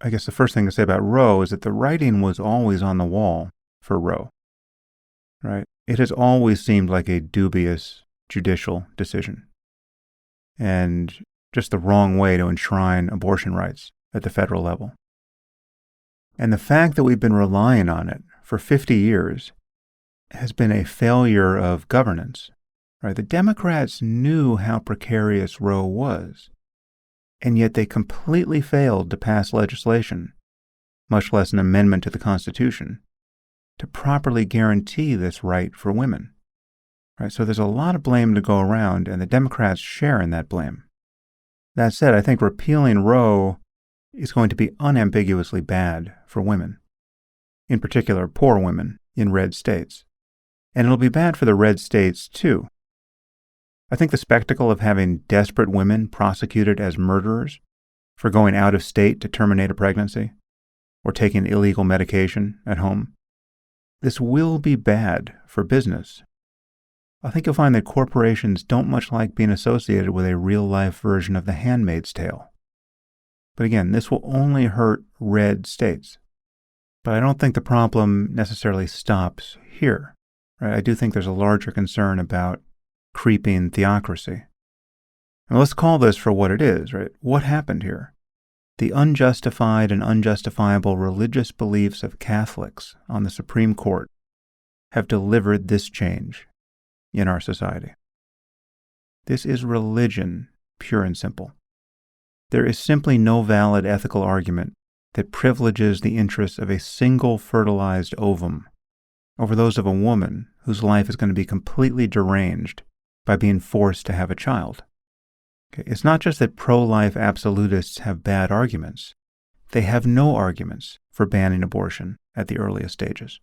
I guess the first thing to say about Roe is that the writing was always on the wall for Roe, right? It has always seemed like a dubious judicial decision and just the wrong way to enshrine abortion rights at the federal level. And the fact that we've been relying on it for 50 years has been a failure of governance, right? The Democrats knew how precarious Roe was, and yet they completely failed to pass legislation, much less an amendment to the Constitution, to properly guarantee this right for women. Right? So there's a lot of blame to go around, and the Democrats share in that blame. That said, I think repealing Roe is going to be unambiguously bad for women, in particular poor women in red states. And it'll be bad for the red states, too. I think the spectacle of having desperate women prosecuted as murderers for going out of state to terminate a pregnancy or taking illegal medication at home, this will be bad for business. I think you'll find that corporations don't much like being associated with a real-life version of The Handmaid's Tale. But again, this will only hurt red states. But I don't think the problem necessarily stops here. Right? I do think there's a larger concern about creeping theocracy. And let's call this for what it is, right? What happened here? The unjustified and unjustifiable religious beliefs of Catholics on the Supreme Court have delivered this change in our society. This is religion, pure and simple. There is simply no valid ethical argument that privileges the interests of a single fertilized ovum over those of a woman whose life is going to be completely deranged by being forced to have a child. Okay, it's not just that pro-life absolutists have bad arguments. They have no arguments for banning abortion at the earliest stages.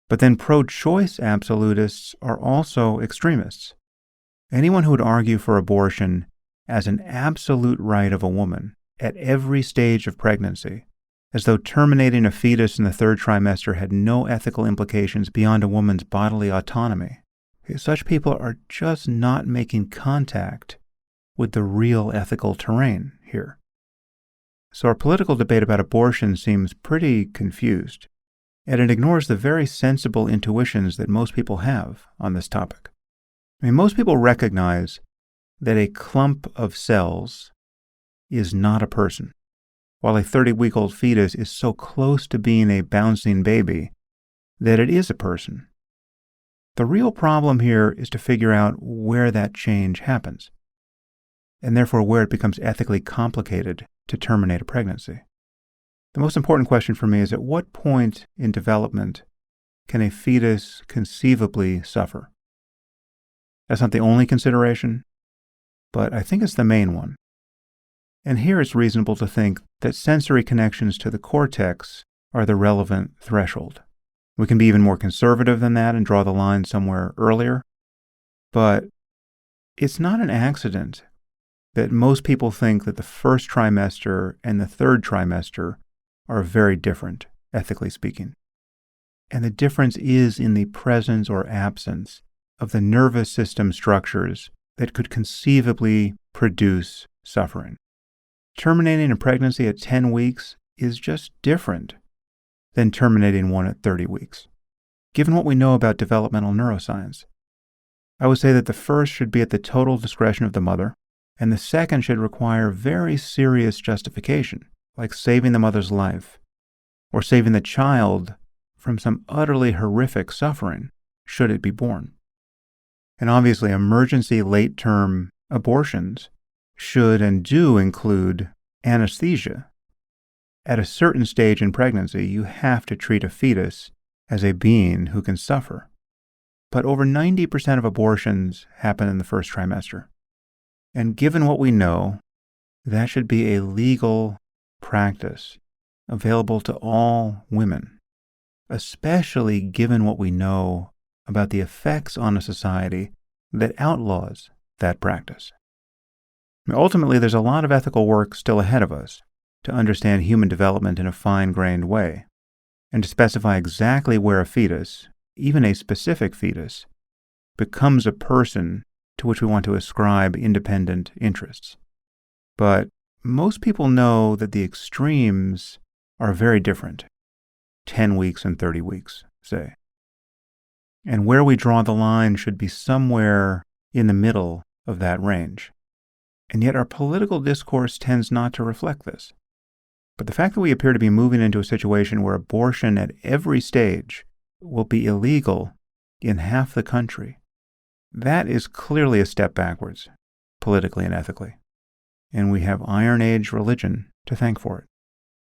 But then pro-choice absolutists are also extremists. Anyone who would argue for abortion as an absolute right of a woman at every stage of pregnancy, as though terminating a fetus in the third trimester had no ethical implications beyond a woman's bodily autonomy. Okay, such people are just not making contact with the real ethical terrain here. So our political debate about abortion seems pretty confused, and it ignores the very sensible intuitions that most people have on this topic. I mean, most people recognize that a clump of cells is not a person, while a 30-week-old fetus is so close to being a bouncing baby that it is a person. The real problem here is to figure out where that change happens, and therefore where it becomes ethically complicated to terminate a pregnancy. The most important question for me is, at what point in development can a fetus conceivably suffer? That's not the only consideration, but I think it's the main one. And here it's reasonable to think that sensory connections to the cortex are the relevant threshold. We can be even more conservative than that and draw the line somewhere earlier, but it's not an accident that most people think that the first trimester and the third trimester are very different, ethically speaking. And the difference is in the presence or absence of the nervous system structures that could conceivably produce suffering. Terminating a pregnancy at 10 weeks is just different than terminating one at 30 weeks. Given what we know about developmental neuroscience, I would say that the first should be at the total discretion of the mother, and the second should require very serious justification, like saving the mother's life, or saving the child from some utterly horrific suffering, should it be born. And obviously, emergency late-term abortions should and do include anesthesia. At a certain stage in pregnancy, you have to treat a fetus as a being who can suffer. But over 90% of abortions happen in the first trimester. And given what we know, that should be a legal practice available to all women, especially given what we know about the effects on a society that outlaws that practice. Ultimately, there's a lot of ethical work still ahead of us to understand human development in a fine-grained way, and to specify exactly where a fetus, even a specific fetus, becomes a person to which we want to ascribe independent interests. But most people know that the extremes are very different, 10 weeks and 30 weeks, say. And where we draw the line should be somewhere in the middle of that range. And yet our political discourse tends not to reflect this. But the fact that we appear to be moving into a situation where abortion at every stage will be illegal in half the country, that is clearly a step backwards, politically and ethically. And we have Iron Age religion to thank for it.